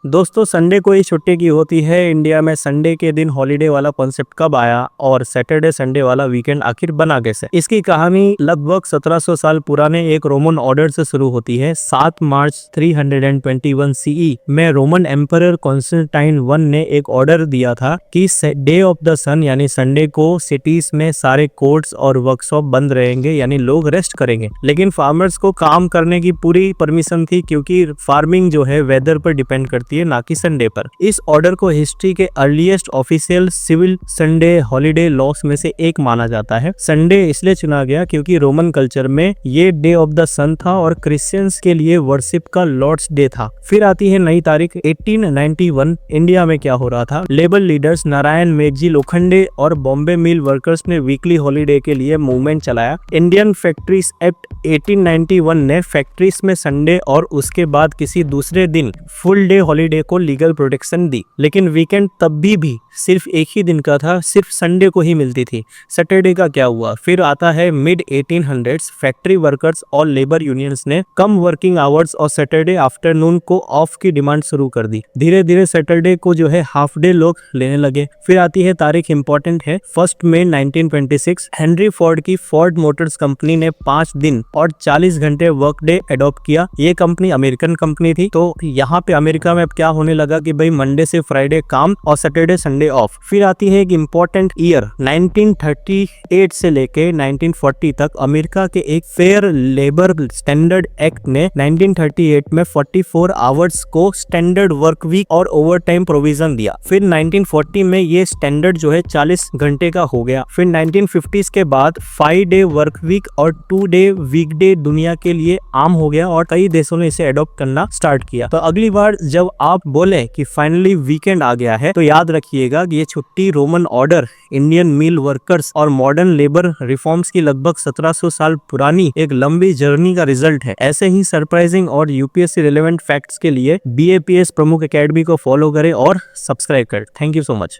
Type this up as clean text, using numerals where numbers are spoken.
दोस्तों संडे को ही छुट्टी की होती है। इंडिया में संडे के दिन हॉलीडे वाला कॉन्सेप्ट कब आया और सैटरडे संडे वाला वीकेंड आखिर बना कैसे? इसकी कहानी लगभग 1700 साल पुराने एक रोमन ऑर्डर से शुरू होती है। 7 मार्च 321 सीई में रोमन एम्परर कॉन्स्टेंटाइन वन ने एक ऑर्डर दिया था कि डे ऑफ द सन यानी संडे को सिटीज में सारे कोर्ट्स और वर्कशॉप बंद रहेंगे, यानी लोग रेस्ट करेंगे। लेकिन फार्मर्स को काम करने की पूरी परमिशन थी, क्योंकि फार्मिंग जो है वेदर पर डिपेंड करती है, ना कि संडे पर। इस ऑर्डर को हिस्ट्री के earliest official civil Sunday holiday laws में से एक माना जाता है। संडे इसलिए चुना गया क्योंकि रोमन कल्चर में ये डे ऑफ द सन था और क्रिश्चियंस के लिए वर्शिप का लॉर्ड्स डे था। फिर आती है नई तारीख 1891। इंडिया में क्या हो रहा था? लेबर लीडर्स नारायण मेघजी लोखंडे और बॉम्बे मिल वर्कर्स ने वीकली हॉलीडे के लिए मूवमेंट चलाया। इंडियन फैक्ट्रीज एक्ट 1891 ने फैक्ट्रीज में संडे और उसके बाद किसी दूसरे दिन फुल डे हॉलीडे को लीगल प्रोटेक्शन दी। लेकिन वीकेंड तब भी सिर्फ एक ही दिन का था, सिर्फ संडे को ही मिलती थी। सैटरडे का क्या हुआ? फिर आता है मिड 1800s। फैक्ट्री वर्कर्स और लेबर यूनियंस ने कम वर्किंग आवर्स और सैटरडे आफ्टरनून को ऑफ की डिमांड शुरू कर दी। धीरे धीरे सैटरडे को जो है हाफ डे लोग लेने लगे। फिर आती है तारीख इंपॉर्टेंट है 1 मई 1926। हेनरी फोर्ड की फोर्ड मोटर्स कंपनी ने 5 दिन और 40 घंटे वर्क डे अडॉप्ट किया। ये कंपनी अमेरिकन कंपनी थी, तो यहाँ पे अमेरिका में अब क्या होने लगा कि भाई मंडे से फ्राइडे काम और सैटरडे संडे ऑफ। फिर आती है एक इम्पोर्टेंट ईयर 1938 से लेके 1940 तक। अमेरिका के एक फेयर लेबर स्टैंडर्ड एक्ट ने 1938 में 44 आवर्स को स्टैंडर्ड वर्क वीक और ओवर टाइम प्रोविजन दिया। फिर 1940 में ये स्टैंडर्ड जो है 40 घंटे का हो गया। फिर 1950s के बाद 5 डे वर्क वीक और 2 डे वीकडे दुनिया के लिए आम हो गया और कई देशों ने इसे अडॉप्ट करना स्टार्ट किया। तो अगली बार जब आप बोले कि फाइनली वीकेंड आ गया है, तो याद रखिएगा कि ये छुट्टी रोमन ऑर्डर, इंडियन मिल वर्कर्स और मॉडर्न लेबर रिफॉर्म्स की लगभग 1700 साल पुरानी एक लंबी जर्नी का रिजल्ट है। ऐसे ही सरप्राइजिंग और यूपीएससी रिलेवेंट फैक्ट्स के लिए बीएपीएस प्रमुख एकेडमी को फॉलो करें और सब्सक्राइब करें। Thank you so much.